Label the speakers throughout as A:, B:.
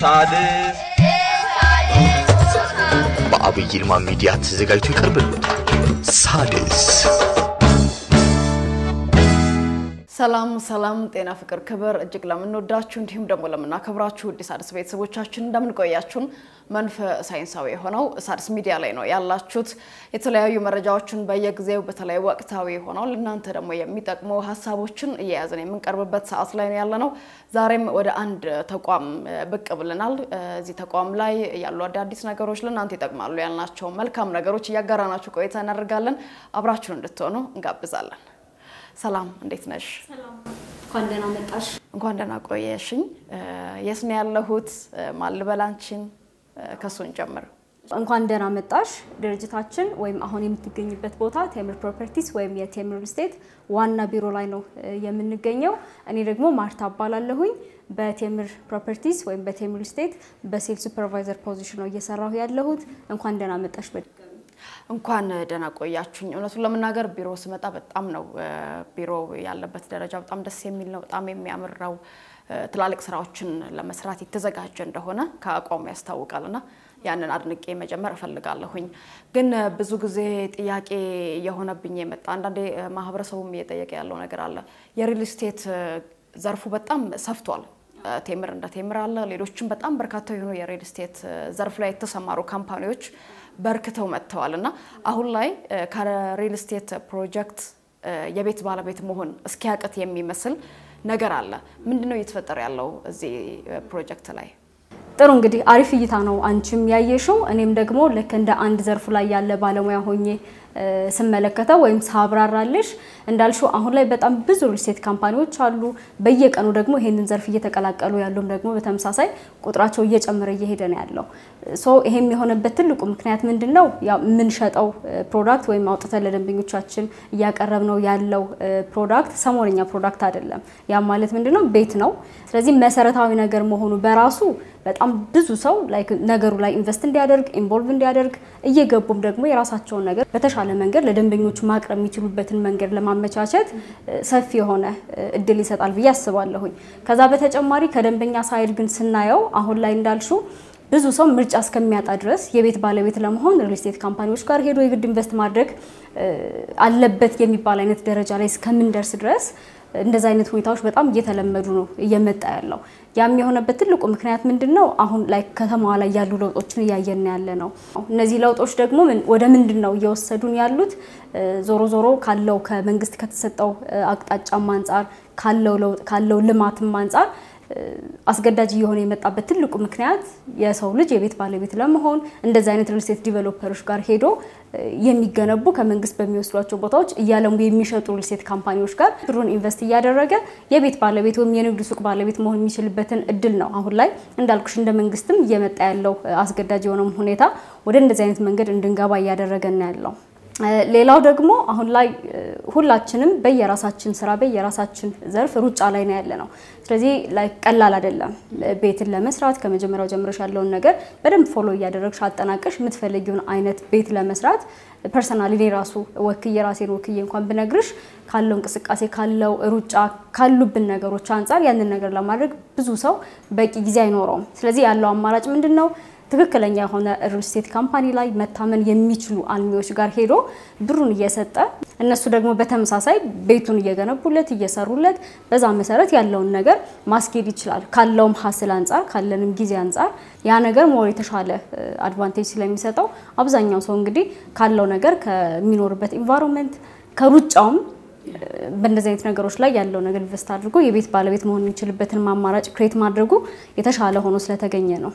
A: ሳድስ በአብይ ይልማ ሚዲያ ተዘጋጅቶ ይቀርብልዎታል። ሳድስ
B: ሰላም ጤና ፍቅር ክብር እጅግ ለምንወዳችሁ እንዲሁም ደግሞ ለምናከብራችሁ አዲስ አዲስ ቤተሰቦቻችን እንደምን ቆያችሁን መንፈስ ሳይንሳዊ ሆነው ሳድስ ሚዲያ ላይ ነው ያላችሁት የተለያዩ መረጃዎችን በየጊዜው በተለይ ወቅታዊ ሆነው ለእናንተ ደግሞ የሚጠቅሙ ሐሳቦችን እያያዘን የምንቀርብበት ሰዓት ላይ ነው ያለነው ዛሬም ወደ አንድ ተቋም ብቅ ብለናል እዚህ ተቋም ላይ ያሉ አዲስ ነገሮች ለእናንተ ይጠቅማሉ ያልናቸው መልካም ነገሮች ያጋራናችሁ ቆይታ እናደርጋለን አብራችሁን እንድትሆኑ እንጋብዛለን ሰላም እንዴት ነሽ
C: ሰላም እንኳን ደህና መጣሽ
B: እንኳን ደህና ቆየሽኝ የስነ ያለሁት ማልበላንቺን ከሱን ጀምር
C: እንኳን ደህና መጣሽ ድርጅታችን ወይም አሁን የምትገኝበት ቦታ ቴምር ፕሮፐርቲስ ወይም የቴምር ስቴት ዋና ቢሮ ላይ ነው የምንገኘው እኔ ደግሞ ማርታ አባላለሁኝ በቴምር ፕሮፐርቲስ ወይም በቴምር ስቴት በሴል ሱፐርቫይዘር ፖዚሽን ነው እየሰራሁ ያለሁት እንኳን ደህና መጣሽ
B: እንኳን ደህና ቆያችሁኝ እውነቱን ለምናገር ቢሮ ስመጣ በጣም ነው ቢሮ ያለበት ደረጃ በጣም ደስ የሚል ነው በጣም የሚያምርው ትላልቅ ስራዎችን ለመስራት የተዘጋጀ እንደሆነ ከአቋሙ ያስታውቃልና ያንን አድንቄ መጀመር እፈልጋለሁኝ ግን ብዙ ጊዜ ጥያቄ የሆነብኝ የመጣ አንዳንዴ ማህበረሰቡም እየጠየቀ ያለው ነገር አለ የሪል ስቴት ዘርፉ በጣም ሰፍቷል ቴምር እንደ ቴምር አለ ሌሎችም በጣም በርካታ የሆኑ የሪል ስቴት ዘርፍ ላይ የተሰማሩ ካምፓኒዎች በርክተው መጥተዋልና አሁን ላይ ከሪል ስቴት ፕሮጀክት የቤት ባለቤት መሆን እስኪያቀት የሚመስል ነገር አለ ምንድነው እየተፈጠረ ያለው እዚህ ፕሮጀክት ላይ
C: ጥሩ እንግዲህ አሪፍ እይታ ነው አንቺም ያየሽው እኔም ደግሞ ለከ እንደ አንድ ዘርፍ ላይ ያለ ባለሙያ ሆኜ ስመለከተው ወይም ሳብራራልሽ እንዳልሽው አሁን ላይ በጣም ብዙ ሪል ስቴት ካምፓኒዎች አሉ በየቀኑ ደግሞ ይሄንን ዘርፍ እየተቀላቀሉ ያሉም ደግሞ በተመሳሳይ ቁጥራቸው እየጨመረ እየሄደ ነው ያለው ሶ ይሄም የሆነበት ትልቁ ምክንያት ምንድነው ያው ምን ሸጠው ፕሮዳክት ወይም አውጥተን ለደንበኞቻችን ያቀረብነው ያለው ፕሮዳክት ሰሞነኛ ፕሮዳክት አይደለም ያ ማለት ምንድነው ቤት ነው ስለዚህ መሰረታዊ ነገር መሆኑ በራሱ በጣም ብዙ ሰው ላይክ ነገሩ ላይ ኢንቨስት እንዲያደርግ ኢንቮልቭ እንዲያደርግ እየገቡም ደግሞ የራሳቸውን ነገር በተሻለ መንገድ ለደንበኞች ማቅረብ የሚችሉበትን መንገድ ለማመቻቸት ሰፊ የሆነ እድል ይሰጣል ብዬ አስባለሁኝ ከዛ በተጨማሪ ከደንበኛ ሳይድ ግን ስናየው አሁን ላይ እንዳልሽው ብዙ ሰው ምርጫ እስከሚያጣ ድረስ የቤት ባለቤት ለመሆን ሪል ስቴት ካምፓኒዎች ጋር ሄዶ የግድ ኢንቨስት ማድረግ አለበት የሚባል አይነት ደረጃ ላይ እስከምንደርስ ድረስ እንደዛ አይነት ሁኔታዎች በጣም እየተለመዱ ነው እየመጣ ያለው ያም የሆነበት ትልቁ ምክንያት ምንድነው አሁን ላይ ከተማዋ ላይ ያሉ ለውጦችን ያያየን ያለ ነው እነዚህ ለውጦች ደግሞ ወደ ምንድነው እየወሰዱን ያሉት ዞሮ ካለው ከመንግስት ከተሰጠው አቅጣጫም አንፃር ካለው ልማትም አንፃር አስገዳጅ የሆነ የመጣበት ትልቁ ምክንያት የሰው ልጅ የቤት ባለቤት ለመሆን እንደዛ አይነት ሪል ስቴት ዲቨሎፐሮች ጋር ሄዶ የሚገነቡ ከመንግስት በሚወስዷቸው ቦታዎች እያለሙ የሚሸጡ ሪል ስቴት ካምፓኒዎች ጋር ብሩን ኢንቨስት ያደረገ የቤት ባለቤት ወይም የንግድ ሱቅ ባለቤት መሆን የሚችልበትን እድል ነው አሁን ላይ እንዳልኩሽ እንደ መንግስትም እየመጣ ያለው አስገዳጅ የሆነው ሁኔታ ወደ እንደዚህ አይነት መንገድ እንድንገባ ያደረገን ያለው ሌላው ደግሞ አሁን ላይ ሁላችንም በየራሳችን ስራ በየራሳችን ዘርፍ ሩጫ ላይ ነው ያለነው ስለዚህ ላይ ቀላል አይደለም ቤትን ለመስራት ከመጀመሪያው ጀምረሽ ያለውን ነገር በደንብ ፎሎ ያደረግሽ አጠናቀሽ የምትፈልጊውን አይነት ቤት ለመስራት ፐርሰናሊ ራሱ ራሴን ወክዬ እንኳን ብነግርሽ ካለው እንቅስቃሴ ካለው ሩጫ ካሉብን ነገሮች አንፃር ያንን ነገር ለማድረግ ብዙ ሰው በቂ ጊዜ አይኖርም ስለዚህ ያለው አማራጭ ምንድነው ትክክለኛ የሆነ ሪል ስቴት ካምፓኒ ላይ መታመን የሚችሉ አልሚዎች ጋር ሄዶ ብሩን እየሰጠ እነሱ ደግሞ በተመሳሳይ ቤቱን እየገነቡለት እየሰሩለት በዛ መሰረት ያለውን ነገር ማስኬድ ይችላል ካለውም ሐስል አንፃር ካለንም ጊዜ አንፃር ያ ነገር ሞር የተሻለ አድቫንቴጅ ስለሚሰጠው አብዛኛው ሰው እንግዲህ ካለው ነገር ከሚኖርበት ኢንቫይሮንመንት ከሩጫውም በእንደዚህ አይነት ነገሮች ላይ ያለው ነገር ኢንቨስት አድርጎ የቤት ባለቤት መሆን የሚችልበትን ማማራጭ ክሬት ማድረጉ የተሻለ ሆኖ ስለተገኘ ነው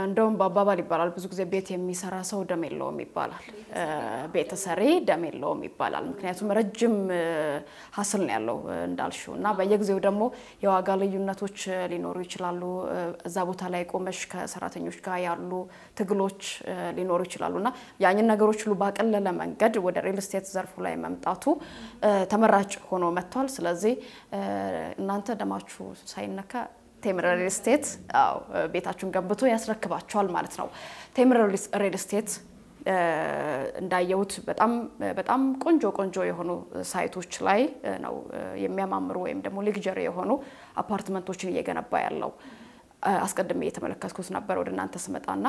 B: እንደውም ባባባል ይባላል ብዙ ጊዜ ቤት የሚሰራ ሰው ደም የለውም ይባላል ቤት ሰሪ ደም የለውም ይባላል ምክንያቱም ረጅም ሐስል ነው ያለው እንዳልሽውና በየጊዜው ደግሞ የዋጋ ልዩነቶች ሊኖሩ ይችላሉ እዛ ቦታ ላይ ቆመሽ ከሰራተኞች ጋር ያሉ ትግሎች ሊኖሩ ይችላሉና ያንን ነገሮች ሁሉ ባቀለለ መንገድ ወደ ሪል ስቴት ዘርፉ ላይ መምጣቱ ተመራጭ ሆኖ መጥቷል ስለዚህ እናንተ ደማችሁ ሳይነካ ቴምር ሪል ስቴት ቤታችሁን ገንብቶ ያስረክባችኋል ማለት ነው ቴምር ሪል ስቴት እንዳየሁት በጣም ቆንጆ የሆኑ ሳይቶች ላይ ነው የሚያማምሩ ወይም ደግሞ ሌክዠሪ የሆኑ አፓርትመንቶችን እየገነባ ያለው አስቀድሜ የተመለከትኩት ነበር ወደናንተ ስመጣና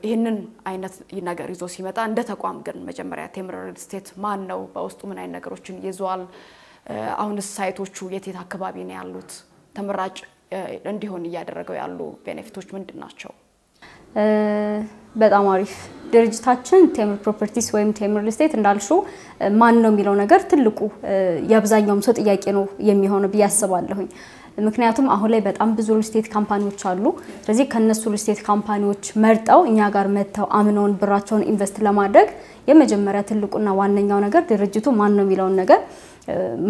B: ይሄንን አይነት ነገር ይዞ ሲመጣ እንደ ተቋም ግን መጀመሪያ ቴምር ሪል ስቴት ማን ነው በውስጡ ምን አይነት ነገሮችን ይዟል አሁንስ ሳይቶቹ የት አካባቢ ነው ያሉት ተመራጭ እንዲሆን ያደረገው ያሉ ቤኔፊቶች ምንድናቸው
C: በጣም አሪፍ ድርጅታችን ቴምር ፕሮፐርቲስ ወይም ቴምር ሪል ስቴት እንዳልሹ ማን ነው የሚለው ነገር ትልቁ ያብዛኛውም ሰው ጥያቄ ነው የሚሆነው በያስባለሁኝ ምክንያቱም አሁን ላይ በጣም ብዙ ሪል ስቴት ካምፓኒዎች አሉ ስለዚህ ከነሱ ሪል ስቴት ካምፓኒዎች መርጠው እኛ ጋር መተው አምነውን ብራቸውን ኢንቨስት ለማድረግ የመጀመሪያ ትልቁና ዋነኛው ነገር ድርጅቱ ማን ነው የሚለው ነገር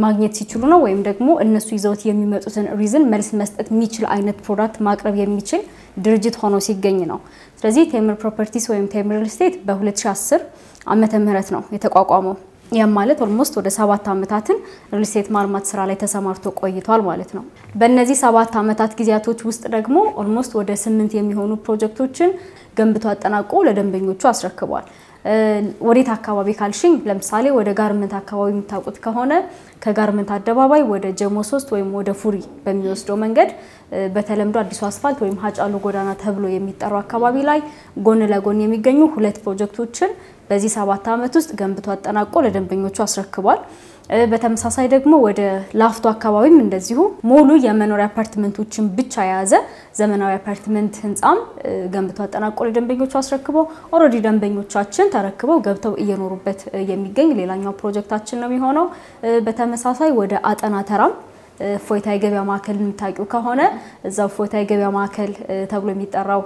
C: ማግኘት ሲችሉ ነው ወይም ደግሞ እነሱ ይዘውት የሚመጡትን ሪዝን መልስ መስጠት የሚችል አይነት ፕሮዳክት ማቅረብ የሚችል ድርጅት ሆኖ ሲገኝ ነው ስለዚህ ቴምር ፕሮፐርቲስ ወይም ቴምር ሪል ስቴት በ2010 ዓመተ ምህረት ነው የተቋቋመው ያም ማለት ኦልሞስት ወደ 7 አመታትን ሪል ስቴት ማልማት ስራ ላይ ተሰማርቶ ቆይቷል ማለት ነው በእነዚህ 7 አመታት ጊዜያቶች ውስጥ ደግሞ ኦልሞስት ወደ 8 የሚሆኑ ፕሮጀክቶችን ገንብቶ አጠናቆ ለደንበኞቹ አስረክቧል ወዴት አካባቢ ካልሽኝ ለምሳሌ ወደ ጋርመንት አካባቢ የምታውቁት ከሆነ ከጋርመንት አደባባይ ወደ ጀሞ 3 ወይም ወደ ፉሪ በሚወስደው መንገድ በተለምዶ አዲሱ አስፋልት ወይም ሀጫሉ ጎዳና ተብሎ የሚጠራው አካባቢ ላይ ጎን ለጎን የሚገኙ 2 ፕሮጀክቶችን በዚህ 7 አመት ውስጥ ገንብቶ አጠናቆ ለደንበኞቹ አስረክቧል በተመሳሳይ ደግሞ ወደ ላፍቶ አካባቢም እንደዚሁ ሙሉ የመኖሪያ አፓርትመንቶችን ብቻ ያዘ ዘመናዊ አፓርትመንት ህንጻም ገንብቶ አጠናቆ ለደንበኞቹ አስረክቦ ኦሬዲ ደንበኞቻችን ተረክበው ገብተው እየኖሩበት የሚገኝ ሌላኛው ፕሮጀክታችን ነው የሚሆነው በተመሳሳይ ወደ አጠና ተራም ፎይታ የገበያ ማዕከል እንታቂው ከሆነ እዛው ፎይታ የገበያ ማዕከል ተብሎ የሚጠራው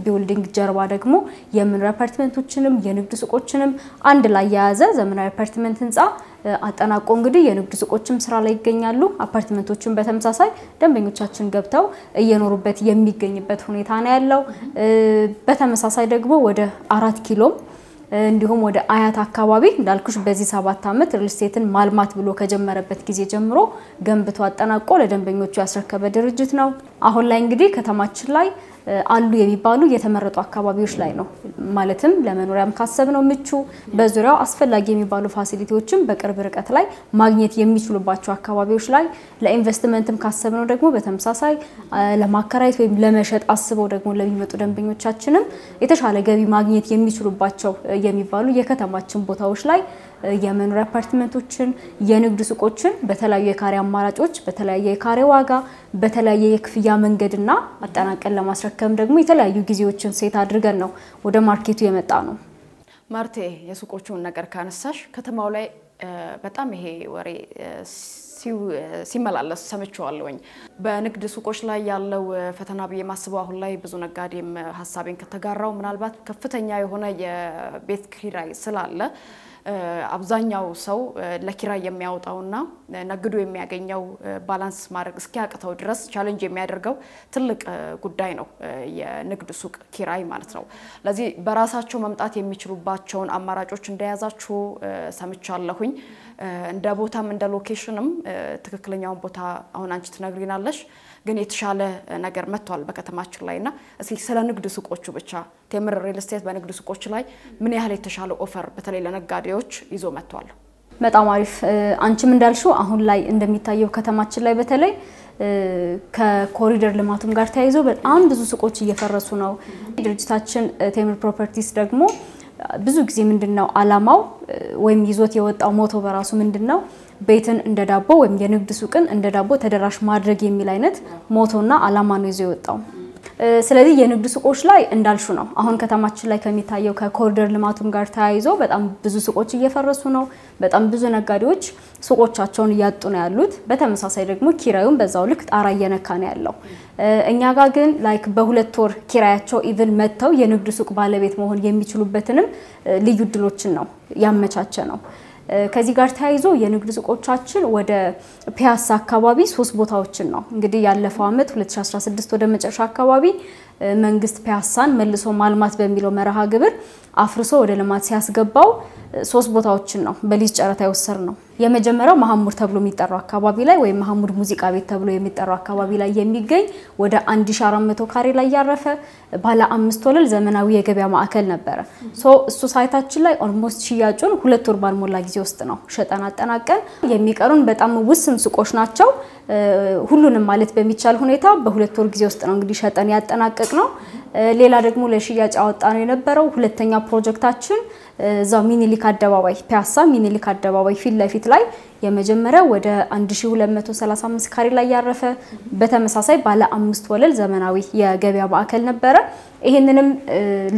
C: ቢልዲንግ ጀርባ ደግሞ የመኖሪያ አፓርትመንቶችንም የንግድ ሱቆችንም አንድ ላይ ያያዘ ዘመናዊ አፓርትመንት ህንጻ አጠናቆ እንግዲህ የንግድ ሱቆችም ስራ ላይ ይገኛሉ አፓርትመንቶችን በተመሳሳይ ደንበኞቻችን ገብተው እየኖሩበት የሚገኝበት ሁኔታ ነው ያለው በተመሳሳይ ደግሞ ወደ 4 ኪሎ እንዲሁም ወደ አያት አካባቢ እንዳልኩሽ በዚህ 7 አመት ሪል ስቴትን ማልማት ብሎ ከጀመረበት ጊዜ ጀምሮ ገንብቶ አጠናቆ ለደንበኞቹ ያስረከበ ድርጅት ነው አሁን ላይ እንግዲህ ከተማችን ላይ አሉ የሚባሉ የተመረጡ አካባቢዎች ላይ ነው ማለትም ለመኖሪያም ካሰብነው ምቹ በዙሪያው አስፈላጊ የሚባሉ ፋሲሊቲዎችን በቅርብ ርቀት ላይ ማግኘት የሚችሉባቸው አካባቢዎች ላይ ለኢንቨስትመንትም ካሰብነው ደግሞ በተመሳሳይ ለማከራየት ወይም ለመሸጥ አስበው ደግሞ ለሚመጡ ደንበኞቻችንም የተሻለ ገቢ ማግኘት የሚችሉባቸው የሚባሉ የከተማችን ቦታዎች ላይ የመኖሪያ አፓርትመንቶችን የንግድ ሱቆችን በተለያዩ የካሬ አማራጮች በተለያየ የካሬ ዋጋ በተለያየ የክፍያ መንገድና አጠናቀን ለማስረከም ደግሞ የተለያዩ ጊዜዎችን ሴት አድርገን ነው ወደ ማርኬቱ የመጣ ነው
B: ማርቴ የሱቆቹን ነገር ካነሳሽ ከተማው ላይ በጣም ይሄ ወሬ ሲመላለስ ሰምቻለሁኝ በንግድ ሱቆች ላይ ያለው ፈተና በየማስበው አሁን ላይ ብዙ ነጋዴም ሐሳቤን ከተጋራው ምናልባት ከፍተኛ የሆነ የቤት ኪራይ ስላለ አብዛኛው ሰው ለኪራይ የሚያወጣውና ነግዶ የሚያገኘው ባላንስ ማድረግ እስኪያቅተው ድረስ ቻሌንጅ የሚያደርገው ትልቅ ጉዳይ ነው የንግድ ሱቅ ኪራይ ማለት ነው ለዚህ በራሳቸው መምጣት የሚችሉባቸውን አማራጮች እንደያዛችሁ ሰምቻለሁኝ እንደ ቦታም እንደ ሎኬሽንም ትክክለኛውን ቦታ አሁን አንቺ ትነግሪናለሽ ግን የተሻለ ነገር መጥቷል በከተማችን ላይና እስኪ ስለ ንግድ ሱቆቹ ብቻ ቴምር ሪል ስቴት በንግድ ሱቆች ላይ ምን ያህል የተሻለ ኦፈር በተለይ ለነጋዴዎች ይዞ መጥቷል
C: በጣም አሪፍ አንቺም እንዳልሽው አሁን ላይ እንደሚታየው ከተማችን ላይ በተለይ ከኮሪደር ልማቱም ጋር ተያይዞ በጣም ብዙ ሱቆች እየፈረሱ ነው ድርጅታችን ቴምር ፕሮፐርቲስ ደግሞ ብዙ ጊዜ ምንድነው አላማው ወይም ይዞት የወጣው ሞቶ በራሱ ምንድነው ቤትን እንደ ዳቦ ወይም የንግድ ሱቅን እንደ ዳቦ ተደራሽ ማድረግ የሚል አይነት ሞቶና አላማ ነው ይዞ የወጣው ስለዚህ የንግድ ሱቆች ላይ እንዳልሹ ነው አሁን ከተማችን ላይ ከሚታየው ከኮሪደር ልማቱም ጋር ተያይዞ በጣም ብዙ ሱቆች እየፈረሱ ነው በጣም ብዙ ነጋዴዎች ሱቆቻቸውን ያጡ ነው ያሉት በተመሳሳይ ደግሞ ኪራዩን በዛው ልክ ጣራ እየነካ ነው ያለው እኛ ጋር ግን ላይክ በሁለት ወር ኪራያቸው ኢቭን መተው የንግድ ሱቅ ባለቤት መሆን የሚችሉበትንም ልዩ ድሎችን ነው ያመቻቸ ነው ከዚህ ጋር ተያይዞ የንግድ ሱቆቻችን ወደ ፒያሳ አካባቢ 3 ቦታዎችን ነው እንግዲህ ያለፈው አመት 2016 ወደ መጨረሻ አካባቢ መንግስት ፒያሳን መልሶ ማልማት በሚለው መርሃ ግብር አፍርሶ ወደ ልማት ሲያስገባው 3 ቦታዎችን ነው በሊዝ ጨረታ የወሰር ነው። የመጀመሪያው መሐሙድ ተብሎ የሚጠራው አካባቢ ላይ ወይ መሐሙድ ሙዚቃ ቤት ተብሎ የሚጠራው አካባቢ ላይ የሚገኝ ወደ 1400 ካሬ ላይ ያረፈ ባለ 5 ወለል ዘመናዊ የገበያ ማዕከል ነበር። እሱ ሳይታችን ላይ ኦልሞስት ሽያጩን 2 ወር ባልሞላ ጊዜ ውስጥ ነው ሸጠን አጠናቀን የሚቀሩን በጣም ውስን ሱቆች ናቸው። ሁሉንም ማለት በሚቻል ሁኔታ በ2 ወር ጊዜ ውስጥ ነው እንግዲህ ሸጠን ያጠናቀቅ ነው። ሌላ ደግሞ ለሽያጭ አወጣ ነው የነበረው ሁለተኛ ፕሮጀክታችን እዛው ሚኒሊክ አደባባይ ፒያሳ ሚኒሊክ አደባባይ ፊት ለፊት ላይ የመጀመሪያው ወደ 1235 ካሬ ላይ ያረፈ በተመሳሳይ ባለ 5 ወለል ዘመናዊ የገበያ ማዕከል ነበር። ይሄንንም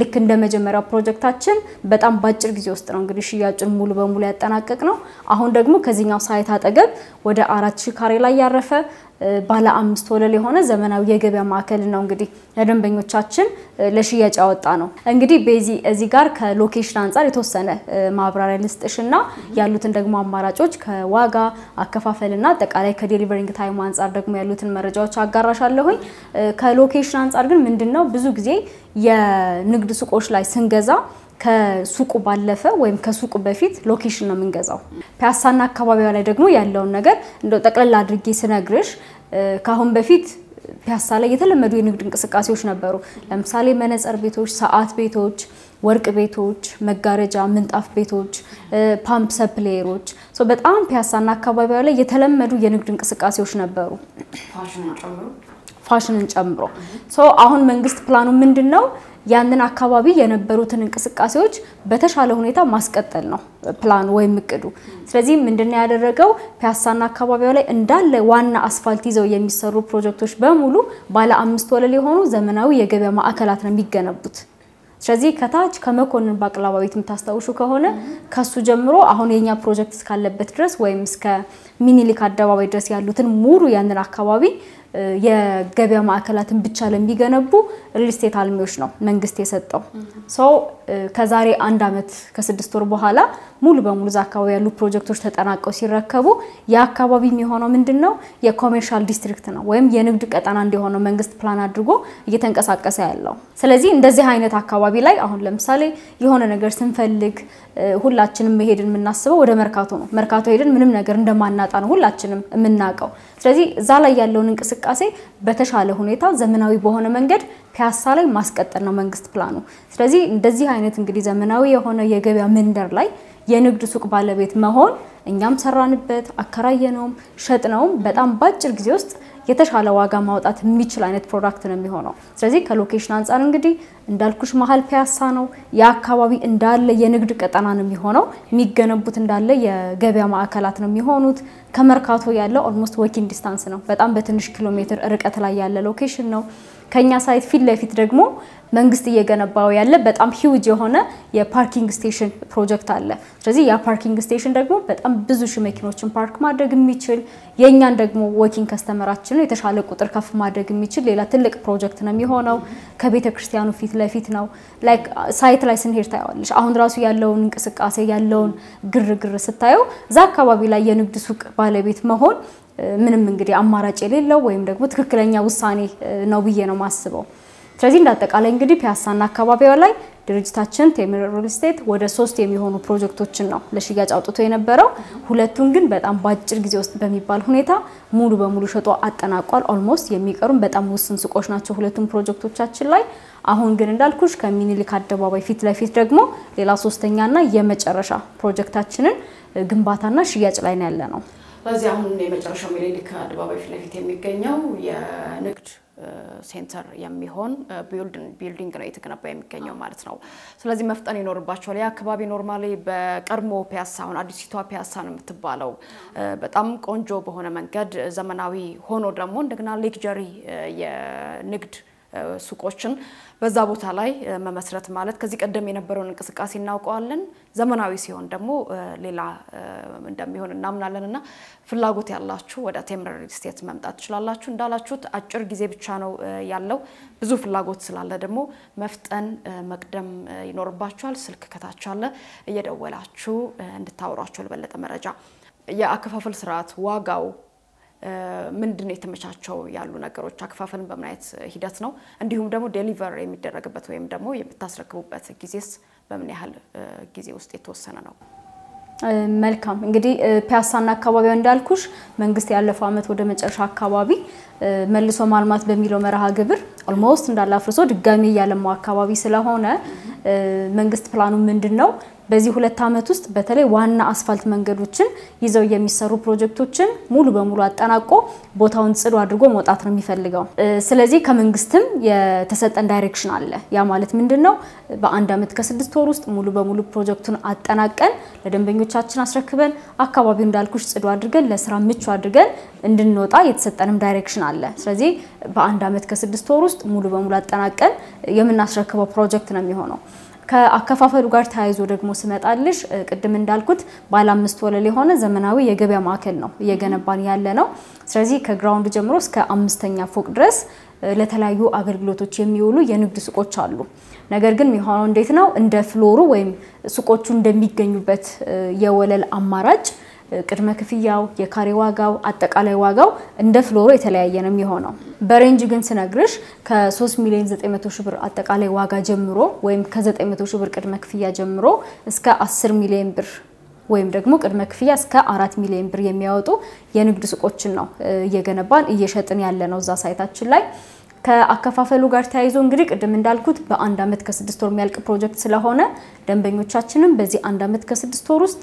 C: ልክ እንደ መጀመሪያው ፕሮጀክታችን በጣም ባጭር ጊዜ ውስጥ ነው እንግዲህ ሽያጩን ሙሉ በሙሉ ያጠናቀቅ ነው። አሁን ደግሞ ከዚህኛው ሳይት አጠገብ ወደ 4000 ካሬ ላይ ያረፈ ባለ 5 ወለል የሆነ ዘመናዊ የገበያ ማዕከል ነው እንግዲህ ለደንበኞቻችን ለሽያጭ ያወጣ ነው። እንግዲህ በዚህ ጋር ከሎኬሽን አንፃር የተወሰነ ማብራሪያ ልስጥሽና ያሉትን ደግሞ አማራጮች ከዋጋ አከፋፈልና አጠቃላይ ከዴሊቨሪንግ ታይም አንፃር ደግሞ ያሉትን መረጃዎች አጋራሻለሁኝ። ከሎኬሽን አንፃር ግን ምንድነው ብዙ ጊዜ የንግድ ሱቆች ላይ ስንገዛ ከሱቁ ባለፈ ወይም ከሱቁ በፊት ሎኬሽን ነው የምንገዛው። ፒያሳና አካባቢዋ ላይ ደግሞ ያለውን ነገር እንደው ጠቅለል አድርጌ ስነግርሽ ካሁን በፊት ፒያሳ ላይ የተለመዱ የንግድ እንቅስቃሴዎች ነበሩ። ለምሳሌ መነጽር ቤቶች፣ ሰዓት ቤቶች፣ ወርቅ ቤቶች፣ መጋረጃ ምንጣፍ ቤቶች፣ ፓምፕ ሰፕላየሮች በጣም ፒያሳና አካባቢዋ ላይ የተለመዱ የንግድ እንቅስቃሴዎች ነበሩ ፋሽንን ጨምሮ። አሁን መንግስት ፕላኑ ምንድነው ያንን አካባቢ የነበሩትን እንቅስቃሴዎች በተሻለ ሁኔታ ማስቀጠል ነው ፕላኑ ወይም እቅዱ። ስለዚህ ምንድነው ያደረገው ፒያሳና አካባቢው ላይ እንዳለ ዋና አስፋልት ይዘው የሚሰሩ ፕሮጀክቶች በሙሉ ባለ 5 ወለል የሆኑ ዘመናዊ የገበያ ማዕከላት ነው የሚገነቡት። ስለዚህ ከታች ከመኮንን ባቅላባ ቤት የምታስተውሹ ከሆነ ከሱ ጀምሮ አሁን የኛ ፕሮጀክት እስካለበት ድረስ ወይም እስከ ሚኒሊክ አደባባይ ድረስ ያሉትን ሙሉ ያንን አካባቢ የገበያ ማዕከላትን ብቻ ለሚገነቡ ሪል ስቴት አልሚዎች ነው መንግስት የሰጠው። ከዛሬ 1 አመት ከ6 ወር በኋላ ሙሉ በሙሉ አካባቢ ያሉ ፕሮጀክቶች ተጠናቀው ሲረከቡ ያአካባቢ የሚሆነው ምንድነው የኮሜርሻል ዲስትሪክት ነው ወይም የንግድ ቀጠና እንዲሆነው መንግስት ፕላን አድርጎ እየተንቀሳቀሰ ያለው። ስለዚህ እንደዚህ አይነት አካባቢ ላይ አሁን ለምሳሌ የሆነ ነገር ስንፈልግ ሁላችንም መሄድን የምናስበው ወደ መርካቶ ነው። መርካቶ ሄደን ምንም ነገር እንደማናጣ ነው ሁላችንም የምናቀው። ስለዚህ እዛ ላይ ያለውን እንቅስቃሴ በተሻለ ሁኔታ ዘመናዊ በሆነ መንገድ ፒያሳ ላይ ማስቀጠል ነው መንግስት ፕላኑ። ስለዚህ እንደዚህ አይነት እንግዲህ ዘመናዊ የሆነ የገበያ መንደር ላይ የንግድ ሱቅ ባለቤት መሆን እኛም ሰራንበት አከራየነውም ሸጥነውም በጣም ባጭር ጊዜ ውስጥ የተሻለ ዋጋ ማውጣት የሚችል አይነት ፕሮዳክት ነው የሚሆነው። ስለዚህ ከሎኬሽን አንፃር እንግዲህ እንዳልኩሽ መሃል ፒያሳ ነው ያአካባቢ እንዳለ የንግድ ቀጠና ነው የሚሆነው። የሚገነቡት እንዳለ የገበያ ማዕከላት ነው የሚሆኑት። ከመርካቶ ያለው ኦልሞስት ወኪንግ ዲስታንስ ነው በጣም በትንሽ ኪሎ ሜትር ርቀት ላይ ያለ ሎኬሽን ነው። ከኛ ሳይት ፊት ለፊት ደግሞ መንግስት እየገነባው ያለ በጣም ሂውጅ የሆነ የፓርኪንግ ስቴሽን ፕሮጀክት አለ። ስለዚህ ያ ፓርኪንግ ስቴሽን ደግሞ በጣም ብዙ ሺህ መኪኖችን ፓርክ ማድረግ የሚችል የኛን ደግሞ ወኪንግ ከስተመራችን የተሻለ ቁጥር ከፍ ማድረግ የሚችል ሌላ ትልቅ ፕሮጀክት ነው የሚሆነው። ከቤተክርስቲያኑ ፊት ለፊት ነው። ላይክ ሳይት ላይ ስንሄድ ታያለሽ አሁን ራሱ ያለውን እንቅስቃሴ ያለውን ግርግር ስታዩ እዛ አካባቢ ላይ የንግድ ሱቅ ባለቤት መሆን ምንም እንግዲህ አማራጭ የሌለው ወይም ደግሞ ትክክለኛ ውሳኔ ነው ብዬ ነው ማስበው። ስለዚህ እንዳጠቃላይ እንግዲህ ፒያሳና አካባቢው ላይ ድርጅታችን ቴምር ሪል ስቴት ወደ 3 የሚሆኑ ፕሮጀክቶችን ነው ለሽያጭ አውጥቶ የነበረው። ሁለቱን ግን በጣም ባጭር ጊዜ ውስጥ በሚባል ሁኔታ ሙሉ በሙሉ ሸጦ አጠናቋል። ኦልሞስት የሚቀሩን በጣም ውስን ሱቆች ናቸው ሁለቱም ፕሮጀክቶቻችን ላይ። አሁን ግን እንዳልኩሽ ከሚኒሊክ አደባባይ ፊት ለፊት ደግሞ ሌላ ሶስተኛና የመጨረሻ ፕሮጀክታችንን ግንባታና ሽያጭ ላይ ነው ያለነው።
B: ለዚህ አሁን የመጨረሻው ሚኒሊክ አደባባይ ፊት ለፊት የሚገኘው የንግድ ሴንተር የሚሆን ቢልዲንግ ነው የተገነባ የሚገኘው ማለት ነው። ስለዚህ መፍጠን ይኖርባቸዋል። ያ አካባቢ ኖርማሊ በቀድሞ ፒያሳ አሁን አዲስቷ ፒያሳ ነው የምትባለው በጣም ቆንጆ በሆነ መንገድ ዘመናዊ ሆኖ ደግሞ እንደገና ሌክዠሪ የንግድ ሱቆችን በዛ ቦታ ላይ መመስረት ማለት ከዚህ ቀደም የነበረውን እንቅስቃሴ እናውቀዋለን። ዘመናዊ ሲሆን ደግሞ ሌላ እንደሚሆን እናምናለንና ፍላጎት ያላችሁ ወደ ቴምር ሪል ስቴት መምጣት ትችላላችሁ። እንዳላችሁት አጭር ጊዜ ብቻ ነው ያለው። ብዙ ፍላጎት ስላለ ደግሞ መፍጠን መቅደም ይኖርባችኋል። ስልክ ከታች አለ እየደወላችሁ እንድታወሯቸው ለበለጠ መረጃ። የአከፋፈል ስርዓት ዋጋው ምንድነው የተመቻቸው ያሉ ነገሮች አከፋፈልን በምን አይነት ሂደት ነው እንዲሁም ደግሞ ዴሊቨር የሚደረግበት ወይም ደግሞ የምታስረክቡበት ጊዜስ በምን ያህል ጊዜ ውስጥ የተወሰነ ነው?
C: መልካም እንግዲህ ፒያሳና አካባቢው እንዳልኩሽ መንግስት ያለፈው አመት ወደ መጨረሻ አካባቢ መልሶ ማልማት በሚለው መርሃ ግብር ኦልሞስት እንዳላፍርሶ ድጋሚ ያለማው አካባቢ ስለሆነ መንግስት ፕላኑ ምንድነው በዚህ 2 አመት ውስጥ በተለይ ዋና አስፋልት መንገዶችን ይዘው የሚሰሩ ፕሮጀክቶችን ሙሉ በሙሉ አጠናቆ ቦታውን ጽዱ አድርጎ መውጣት ነው የሚፈልገው። ስለዚህ ከመንግስትም የተሰጠን ዳይሬክሽን አለ። ያ ማለት ምንድነው በአንድ አመት ከ6 ወር ውስጥ ሙሉ በሙሉ ፕሮጀክቱን አጠናቀን ለደንበኞቻችን አስረክበን አካባቢው እንዳልኩሽ ጽዱ አድርገን ለስራ ምቹ አድርገን እንድንወጣ የተሰጠንም ዳይሬክሽን አለ። ስለዚህ በአንድ አመት ከ6 ወር ውስጥ ሙሉ በሙሉ አጠናቀን የምናስረክበው ፕሮጀክት ነው የሚሆነው። ከአከፋፈሉ ጋር ተያይዞ ደግሞ ስመጣልሽ ቅድም እንዳልኩት ባለ 5 ወለል የሆነ ዘመናዊ የገበያ ማዕከል ነው እየገነባን ያለ ነው። ስለዚህ ከግራውንድ ጀምሮ እስከ 5ኛ ፎቅ ድረስ ለተለያዩ አገልግሎቶች የሚውሉ የንግድ ሱቆች አሉ። ነገር ግን የሚሆነው እንዴት ነው እንደ ፍሎሩ ወይም ሱቆቹ እንደሚገኙበት የወለል አማራጭ ቅድመ ክፍያው የካሬ ዋጋው አጠቃላይ ዋጋው እንደ ፍሎሩ የተለያየ ነው የሚሆነው። በሬንጅ ግን ስነግርሽ ከ3 ሚሊዮን 900 ሺህ ብር አጠቃላይ ዋጋ ጀምሮ ወይም ከ900 ሺህ ብር ቅድመ ክፍያ ጀምሮ እስከ 10 ሚሊዮን ብር ወይም ደግሞ ቅድመ ክፍያ እስከ 4 ሚሊዮን ብር የሚያወጡ የንግድ ሱቆችን ነው እየገነባን እየሸጥን ያለ ነው እዛ ሳይታችን ላይ። ከአከፋፈሉ ጋር ተያይዞ እንግዲህ ቅድም እንዳልኩት በአንድ አመት ከ6 ወር የሚያልቅ ፕሮጀክት ስለሆነ ደንበኞቻችንም በዚህ አንድ አመት ከ6 ወር ውስጥ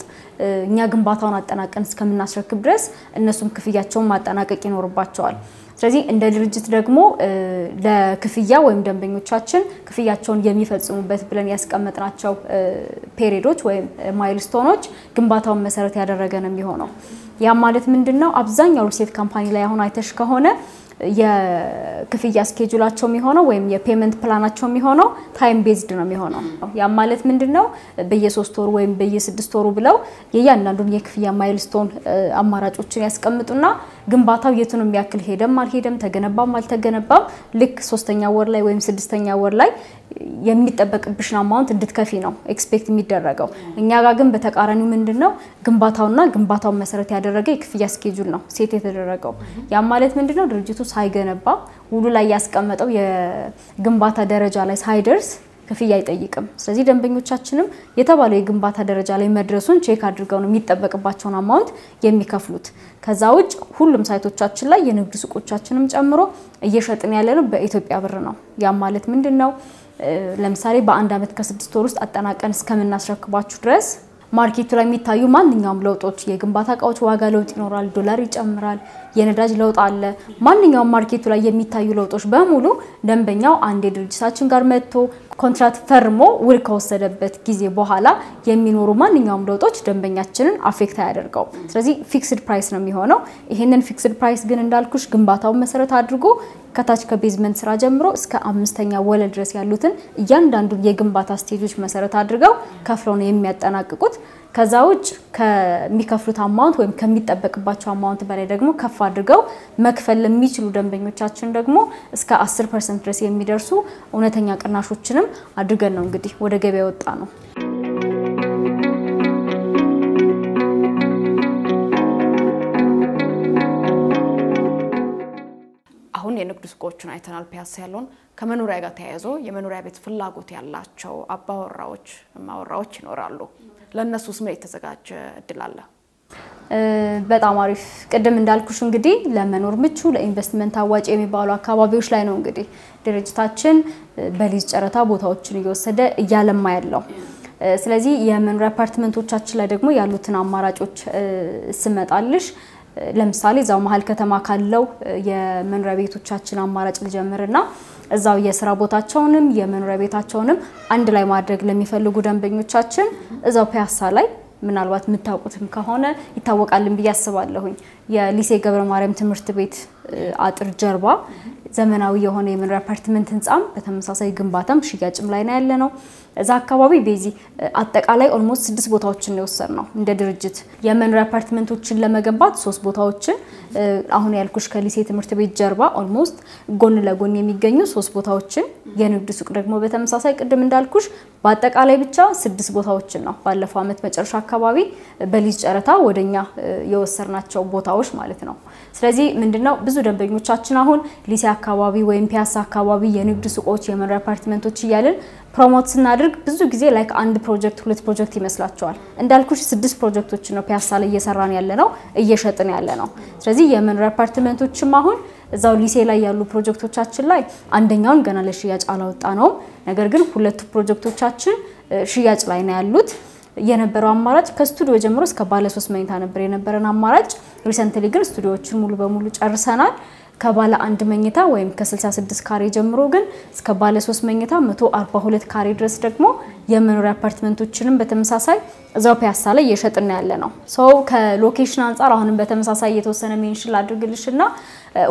C: እኛ ግንባታውን አጠናቀን እስከምናስረክብ ድረስ እነሱም ክፍያቸውን ማጠናቀቅ ይኖርባቸዋል። ስለዚህ እንደ ድርጅት ደግሞ ለክፍያ ወይም ደንበኞቻችን ክፍያቸውን የሚፈጽሙበት ብለን ያስቀመጥናቸው ፔሪዶች ወይም ማይልስቶኖች ግንባታውን መሰረት ያደረገ ነው የሚሆነው። ያ ማለት ምንድነው አብዛኛው ሪል ስቴት ካምፓኒ ላይ አሁን አይተሽ ከሆነ የክፍያ ስኬጁላቸው የሚሆነው ወይም የፔመንት ፕላናቸው የሚሆነው ታይም ቤዝድ ነው የሚሆነው። ያ ማለት ምንድነው በየ3 ወር ወይም በየ6 ወሩ ብለው የያንዳንዱን የክፍያ ማይልስቶን አማራጮችን ያስቀምጡና ግንባታው የቱንም ያክል ሄደም አልሄደም ተገነባም አልተገነባም ልክ 3ኛ ወር ላይ ወይም 6ኛ ወር ላይ የሚጠበቅብሽ አማውንት እንድትከፊ ነው ኤክስፔክት የሚደረገው። እኛ ጋር ግን በተቃራኒው ምንድነው ግንባታው መሰረት ያደረገ የክፍያ ስኬጁል ነው ሴት የተደረገው። ያ ማለት ምንድነው ድርጅቱ ሳይገነባ ውሉ ላይ ያስቀመጠው የግንባታ ደረጃ ላይ ሳይደርስ ክፍያ አይጠይቅም። ስለዚህ ደንበኞቻችንም የተባለው የግንባታ ደረጃ ላይ መድረሱን ቼክ አድርገው ነው የሚጠበቅባቸውን አማውንት የሚከፍሉት። ከዛ ውጭ ሁሉም ሳይቶቻችን ላይ የንግድ ሱቆቻችንም ጨምሮ እየሸጥን ያለነው በኢትዮጵያ ብር ነው። ያ ማለት ምንድነው ለምሳሌ በአንድ አመት ከ6 ወር ውስጥ አጠናቀን እስከምናስረክባችሁ ድረስ ማርኬቱ ላይ የሚታዩ ማንኛውም ለውጦች የግንባታ እቃዎች ዋጋ ለውጥ ይኖራል፣ ዶላር ይጨምራል፣ የነዳጅ ለውጥ አለ። ማንኛውም ማርኬቱ ላይ የሚታዩ ለውጦች በሙሉ ደንበኛው አንድ ድርጅታችን ጋር መጥቶ ኮንትራክት ፈርሞ ውል ከወሰደበት ጊዜ በኋላ የሚኖሩ ማንኛውም ለውጦች ደንበኛችንን አፌክት ያደርጋው። ስለዚህ ፊክስድ ፕራይስ ነው የሚሆነው። ይሄንን ፊክስድ ፕራይስ ግን እንዳልኩሽ ግንባታውን መሰረት አድርጎ ከታች ከቤዝመንት ስራ ጀምሮ እስከ 5ኛ ወለል ድረስ ያሉትን እያንዳንዱን የግንባታ ስቴጆች መሰረት አድርገው ከፍለው ነው የሚያጠናቅቁት። ከዛ ውጭ ከሚከፍሉት አማውንት ወይም ከሚጠበቅባቸው አማውንት በላይ ደግሞ ከፍ አድርገው መክፈል ለሚችሉ ደንበኞቻችን ደግሞ እስከ 10% ድረስ የሚደርሱ እውነተኛ ቅናሾችንም አድርገን ነው እንግዲህ ወደ ገበያ ወጣ ነው።
B: አሁን የንግድ ሱቆችን አይተናል። ፒያሳ ያለውን ከመኖሪያ ጋር ተያይዞ የመኖሪያ ቤት ፍላጎት ያላቸው አባወራዎች ማወራዎች ይኖራሉ። ለነሱስ ምን የተዘጋጀ እድል አለ?
C: በጣም አሪፍ። ቅድም እንዳልኩሽ እንግዲህ ለመኖር ምቹ ለኢንቨስትመንት አዋጭ የሚባሉ አካባቢዎች ላይ ነው እንግዲህ ድርጅታችን በሊዝ ጨረታ ቦታዎችን እየወሰደ እያለማ ያለው። ስለዚህ የመኖሪያ አፓርትመንቶቻችን ላይ ደግሞ ያሉትን አማራጮች ስመጣልሽ ለምሳሌ እዛው መሃል ከተማ ካለው የመኖሪያ ቤቶቻችን አማራጭ ልጀምርና እዛው የሥራ ቦታቸውንም የመኖሪያ ቤታቸውንም አንድ ላይ ማድረግ ለሚፈልጉ ደንበኞቻችን እዛው ፒያሳ ላይ ምናልባት የምታውቁትም ከሆነ ይታወቃልን ብዬ አስባለሁኝ የሊሴ ገብረ ማርያም ትምህርት ቤት አጥር ጀርባ ዘመናዊ የሆነ የመኖሪያ አፓርትመንት ህንጻም በተመሳሳይ ግንባታም ሽያጭም ላይ ነው ያለነው እዛ አካባቢ ቤዚ አጠቃላይ ኦልሞስት 6 ቦታዎችን ነው የወሰድነው እንደ ድርጅት የመኖሪያ አፓርትመንቶችን ለመገንባት 3 ቦታዎችን አሁን ያልኩሽ ከሊሴ ትምህርት ቤት ጀርባ ኦልሞስት ጎን ለጎን የሚገኙ 3 ቦታዎችን የንግድ ሱቅ ደግሞ በተመሳሳይ ቅድም እንዳልኩሽ በአጠቃላይ ብቻ 6 ቦታዎችን ነው ባለፈው አመት መጨረሻ አካባቢ በሊዝ ጨረታ ወደኛ የወሰድናቸው ቦታዎች ማለት ነው ስለዚህ ምንድነው ብዙ ደንበኞቻችን አሁን ሊሴ አካባቢ ወይም ፒያሳ አካባቢ የንግድ ሱቆች የመኖሪያ አፓርትመንቶች ይያልን ፕሮሞት ስናደርግ ብዙ ጊዜ ላይክ አንድ ፕሮጀክት ሁለት ፕሮጀክት ይመስላችኋል እንዳልኩሽ 6 ፕሮጀክቶች ነው ፒያሳ ላይ እየሰራን ያለነው እየሸጥን ያለነው ስለዚህ የመኖሪያ አፓርትመንቶችም አሁን እዛው ሊሴ ላይ ያሉ ፕሮጀክቶቻችን ላይ አንደኛውን ገና ለሽያጭ አላወጣ ነው ነገር ግን ሁለቱ ፕሮጀክቶቻችን ሽያጭ ላይ ነው ያሉት የነበረው አማራጭ ከስቱዲዮ ጀምሮ እስከ ባለ 3 መኝታ ነበር የነበረን አማራጭ ሪሰንትሊ ግን ስቱዲዮዎችን ሙሉ በሙሉ ጨርሰናል ከባለ 1 መኝታ ወይም ከ66 ካሬ ጀምሮ ግን እስከ ባለ 3 መኝታ 142 ካሬ ድረስ ደግሞ የመኖሪያ አፓርትመንቶችንም በተመሳሳይ እዛው ፒያሳ ላይ እየሸጥን ያለነው ሶ ከሎኬሽን አንፃር አሁንም በተመሳሳይ የተወሰነ ሜንሽን አድርግልሽና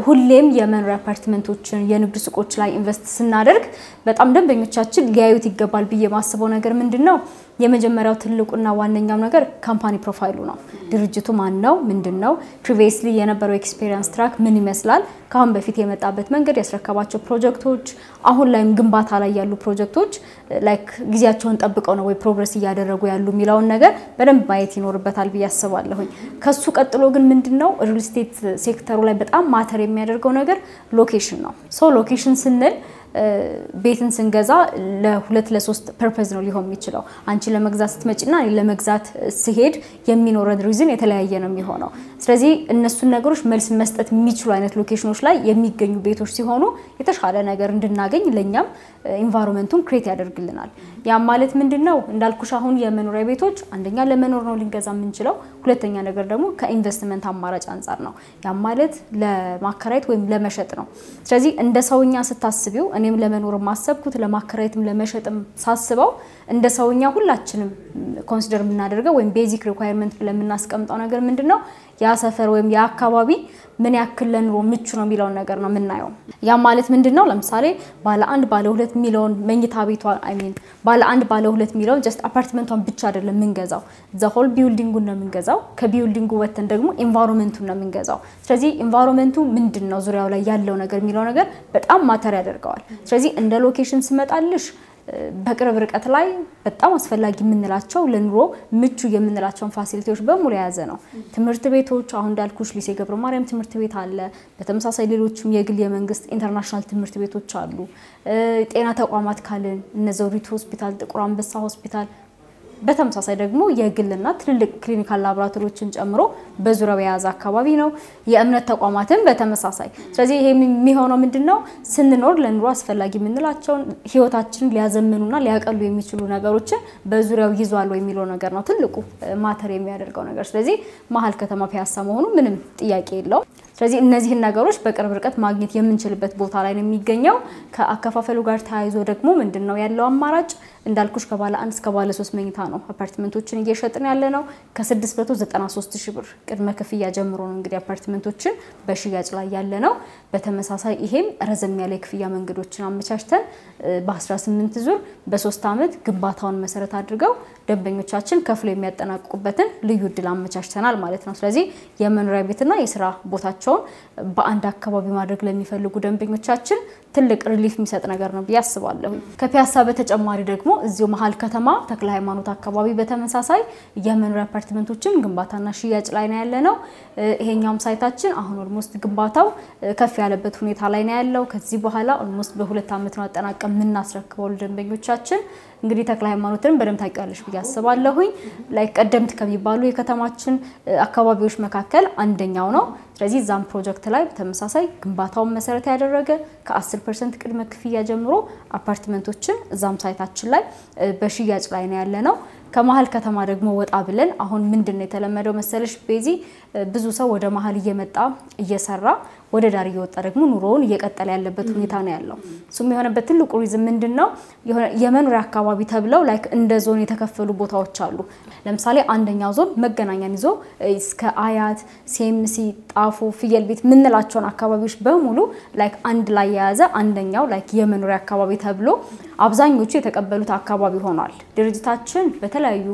C: ሁሌም የመኖሪያ አፓርትመንቶችን የንግድ ሱቆች ላይ ኢንቨስት ስናደርግ በጣም ደንበኞቻችን ሊያዩት ይገባል ብዬ ማስበው ነገር ምንድነው የመጀመሪያው ትልቁና ዋነኛው ነገር ካምፓኒ ፕሮፋይሉ ነው ድርጅቱ ማን ነው ምንድነው ፕሪቪየስሊ የነበረው ኤክስፒሪየንስ ትራክ ምን ይመስላል ካሁን በፊት የመጣበት መንገድ ያስረከባቸው ፕሮጀክቶች አሁን ላይም ግንባታ ላይ ያሉ ፕሮጀክቶች ላይክ ጊዜያቸውን ጠብቀው ነው ወይ ፕሮግረስ እያደረጉ ያሉ ሚላውን ነገር በደንብ ማየት ይኖርበታል ብዬ አስባለሁኝ ከሱ ቀጥሎ ግን ምንድነው ሪል ስቴት ሴክተሩ ላይ በጣም ማተር የሚያደርገው ነገር ሎኬሽን ነው ሶ ሎኬሽን ስንል ቤትን ስንገዛ ለሁለት ለሶስት ፐርፐዝ ነው ሊሆን የሚችለው አንቺ ለመግዛት ስትመጪና ለመግዛት ሲሄድ የሚኖረው ሪዝን የተለያየ ነው የሚሆነው ስለዚህ እነሱን ነገሮች መልስ መስጠት የሚችሉ አይነት ሎኬሽኖች ላይ የሚገኙ ቤቶች ሲሆኑ የተሻለ ነገር እንድናገኝ ለኛም ኢንቫይሮንመንቱን ክሬት ያደርግልናል ያ ማለት ምንድነው እንዳልኩሽ አሁን የመኖሪያ ቤቶች አንደኛ ለመኖር ነው ልንገዛ የምንችለው ሁለተኛ ነገር ደግሞ ከኢንቨስትመንት አማራጭ አንፃር ነው ያ ማለት ለማከራየት ወይም ለመሸጥ ነው ስለዚህ እንደ ሰውኛ ስታስቢው እኔም ለመኖር ማሰብኩት ለማከራየትም ለመሸጥም ሳስበው እንደ ሰውኛ ሁላችንም ኮንሲደር ምናደርገው ወይም ቤዚክ ሪኳየርመንት ብለን ምናስቀምጠው ነገር ምንድነው ያ ሰፈር ወይም ያ አካባቢ ምን ያክል ለኑሮ ምቹ ነው የሚለው ነገር ነው ምናየው ያ ማለት ምንድነው ለምሳሌ ባለ 1 ባለ 2 ሚሊዮን መኝታ ቤቷ ባለ 1 ባለ 2 ሚሊዮን ጀስት አፓርትመንቷን ብቻ አይደለም ምንገዛው ዘ ሆል ቢልዲንጉን ነው ምንገዛው ከቢልዲንጉ ወተን ደግሞ ኢንቫይሮንመንቱን ነው ምንገዛው ስለዚህ ኢንቫይሮንመንቱ ምንድነው ዙሪያው ላይ ያለው ነገር የሚለው ነገር በጣም ማተር ያደርጋል ስለዚህ እንደ ሎኬሽን ስመጣልሽ በቅርብ ርቀት ላይ በጣም አስፈላጊ የምንላቸው ለኑሮ ምቹ የምንላቸው ፋሲሊቲዎች በሙሉ ያዘ ነው ትምህርት ቤቶች አሁን እንዳልኩሽ ሊሴ ገብረ ማርያም ትምህርት ቤት አለ በተመሳሳይ ሌሎችም የግል የመንግስት ኢንተርናሽናል ትምህርት ቤቶች አሉ ጤና ተቋማት ካልን እነ ዘውዲቱ ሆስፒታል ጥቁር አንበሳ ሆስፒታል በተመሳሳይ ደግሞ የግልና ትልልቅ ክሊኒካል ላቦራቶሪዎችን ጨምሮ በዙሪያው የያዘ አካባቢ ነው የእምነት ተቋማትን በተመሳሳይ ስለዚህ ይሄ የሚሆነው ምንድነው ስንኖር ለኑሮ አስፈላጊ የምንላቸው ህይወታችንን ሊያዘምኑና ሊያቀሉ የሚችሉ ነገሮችን በዙሪያው ይዟል ወይ የሚለው ነገር ነው ትልቁ ማተር የሚያደርገው ነገር ስለዚህ መሀል ከተማ ፒያሳ መሆኑ ምንም ጥያቄ የለውም ስለዚህ እነዚህን ነገሮች በቅርብ ርቀት ማግኘት የምንችልበት ቦታ ላይ ነው የሚገኘው ከአከፋፈሉ ጋር ተያይዞ ደግሞ ምንድነው ያለው አማራጭ እንዳልኩሽ ከባለ 1 እስከ ባለ 3 መኝታ ነው አፓርትመንቶችን እየሸጥን ያለነው ከ693,000 ብር ቅድመ ክፍያ ጀምሮ ነው እንግዲህ አፓርትመንቶችን በሽያጭ ላይ ያለነው በተመሳሳይ ይሄም ረዘም ያለ ክፍያ መንገዶችን አመቻችተን በ18 ዙር በ3 አመት ግንባታውን መሰረት አድርገው ደንበኞቻችን ከፍለው የሚያጠናቅቁበትን ልዩ እድል አመቻችተናል ማለት ነው ስለዚህ የመኖሪያ ቤትና የሥራ ቦታቸውን በአንድ አካባቢ ማድረግ ለሚፈልጉ ደንበኞቻችን ትልቅ ሪሊፍ የሚሰጥ ነገር ነው ያስባለሁ ከፒያሳ በተጨማሪ ደግሞ እዚሁ መሃል ከተማ ተክለ ሃይማኖት አካባቢ በተመሳሳይ የመኖሪያ አፓርትመንቶችን ግንባታና ሽያጭ ላይ ነው ያለነው ይሄኛውም ሳይታችን አሁን ኦልሞስት ግንባታው ከፍ ያለበት ሁኔታ ላይ ነው ያለው ከዚህ በኋላ ኦልሞስት በ2 አመት ነው አጠናቀም ምናስረክበው ለደንበኞቻችን እንግዲህ ተክለ ሃይማኖትን በደም ታውቂያለሽ ብያስባለሁኝ ላይ ቀደምት ከሚባሉ የከተማችን አካባቢዎች መካከል አንደኛው ነው ስለዚህ ዛም ፕሮጀክት ላይ በተመሳሳይ ግንባታውን መሰረት ያደረገ ከ10% ቅድመ ክፍያ ጀምሮ አፓርትመንቶችን ዛም ሳይታችን ላይ በሽያጭ ላይ ነው ያለነው ከመሃል ከተማ ደግሞ ወጣ ብለን አሁን ምንድነው የተለመደው መሰለሽ ቤዚ ብዙ ሰው ወደ መሃል እየመጣ እየሰራ ወደ ዳር እየወጣ ደግሞ ኑሮውን እየቀጠለ ያለበት ሁኔታ ነው ያለው እሱም የሆነበት ትልቁ ሪዝን ምንድነው የመኖሪያ አካባቢ ተብለው ላይክ እንደ ዞን የተከፈሉ ቦታዎች አሉ ለምሳሌ አንደኛው ዞን መገናኛን ይዞ እስከ አያት ሲኤምሲ ጣፎ ፍየል ቤት ምንላቸውን አካባቢዎች በሙሉ ላይክ አንድ ላይ ያያዘ አንደኛው ላይክ የመኖሪያ አካባቢ ተብሎ አብዛኞቹ የተቀበሉት አካባቢ ሆኗል ድርጅታችን በተለያዩ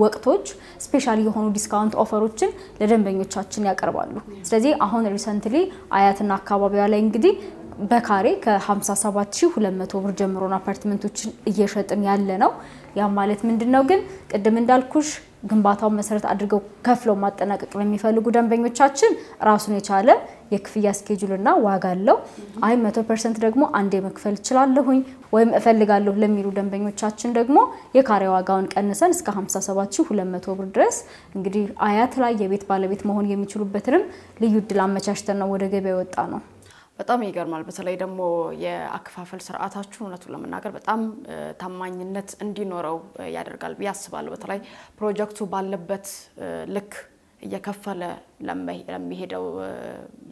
C: ወቅቶች ስፔሻሊ የሆኑ ዲስካውንት ኦፈሮችን ለደንበኞቻችን ያቀርባሉ ስለዚህ አሁን ሪሰንትሊ አያትና አካባቢዋ ላይ እንግዲህ በካሬ ከ57200 ብር ጀምሮ አፓርትመንቶችን እየሸጥን ያለ ነው ያ ማለት ምንድነው ግን ቅድም እንዳልኩሽ ግንባታው መሰረት አድርገው ከፍለው ማጠናቀቅ ለሚፈልጉ ደንበኞቻችን ራሱን የቻለ የክፍያ ስኬጁልና ዋጋ አለው አይ 100% ደግሞ አንዴ መክፈል ይችላልሁኝ ወይም እፈልጋለሁ ለሚሉ ደንበኞቻችን ደግሞ የካሬ ዋጋውን ቀንሰን እስከ 57200 ብር ድረስ እንግዲህ አያት ላይ የቤት ባለቤት መሆን የሚችሉበትንም ልዩ ድል አመቻችተን ነው ወደ ገበያ ወጣ ነው
B: በጣም ይገርማል በተለይ ደግሞ የአከፋፈል ስርዓታችሁ እውነቱን ለመናገር በጣም ታማኝነት እንዲኖረው ያደርጋል ቢያስባለሁ በተለይ ፕሮጀክቱ ባለበት ልክ እየከፈለ ለሚሄደው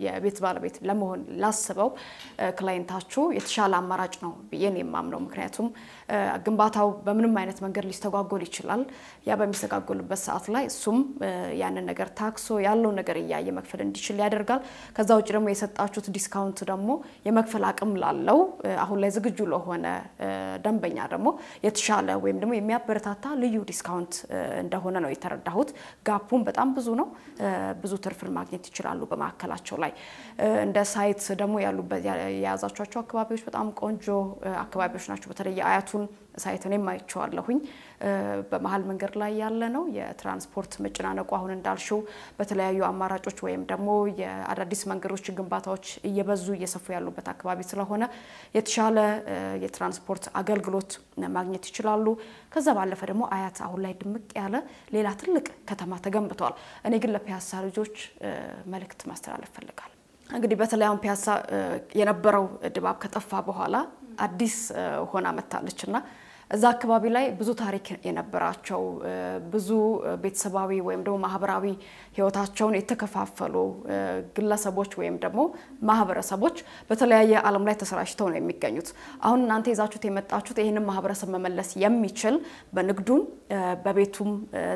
B: የቤት ባለቤት ለመሆን ላስበው ክላይንታችሁ የተሻለ አማራጭ ነው ብዬን የማምነው ምክንያቱም ግንባታው በምንም አይነት መንገድ ሊስተጓጎል ይችላል ያ በሚስተጓጎልበት ሰዓት ላይ እሱም ያንን ነገር ታክሶ ያለው ነገር ያየ መክፈል እንዲችል ያደርጋል ከዛ ውጭ ደግሞ የሰጣችሁት ዲስካውንት ደግሞ የመክፈል አቅም ላለው አሁን ላይ ዝግጁ ለሆነ ደንበኛ ደግሞ የተሻለ ወይም ደግሞ የሚያበረታታ ልዩ ዲስካውንት እንደሆነ ነው የተረዳሁት ጋፑን በጣም ብዙ ነው ብዙ ትርፍን ማግኘት ይችላሉ በማከላቸው ላይ እንደ ሳይት ደግሞ ያሉበት ያያዛቸው አካባቢዎች በጣም ቆንጆ አካባቢዎች ናቸው በተለይ አያቱን ሳይትን የማይቻለሁኝ በመሃል መንገድ ላይ ያለ ነው የትራንስፖርት መጨናነቁ አሁን እንዳልሽው በተለያዩ አማራጮች ወይም ደግሞ የአዳዲስ መንገዶች ግንባታዎች እየበዙ እየሰፉ ያሉበት አካባቢ ስለሆነ የተሻለ የትራንስፖርት አገልግሎት ማግኘት ይችላሉ ከዛ ባለፈ ደግሞ አያት አሁን ላይ ድምቅ ያለ ሌላ ትልቅ ከተማ ተገንብቷል እኔ ግን ለፒያሳ ልጆች መልእክት ማስተላለፍ ፈልጋለሁ እንግዲህ በተለይ አሁን ፒያሳ የነበረው ድባብ ከጠፋ በኋላ አዲስ ሆና መጣለችና እዛ አካባቢ ላይ ብዙ ታሪክ የነበራቸው ብዙ ቤተሰባዊ ወይም ደግሞ ማህበራዊ ህይወታቸውን የተከፋፈሉ ግለሰቦች ወይም ደግሞ ማህበረሰቦች በተለያየ ዓለም ላይ ተሰራጭተው ነው የሚገኙት አሁን እናንተ ይዛችሁት የመጣችሁት ይሄንን ማህበረሰብ መመለስ የሚችል በንግዱም በቤቱም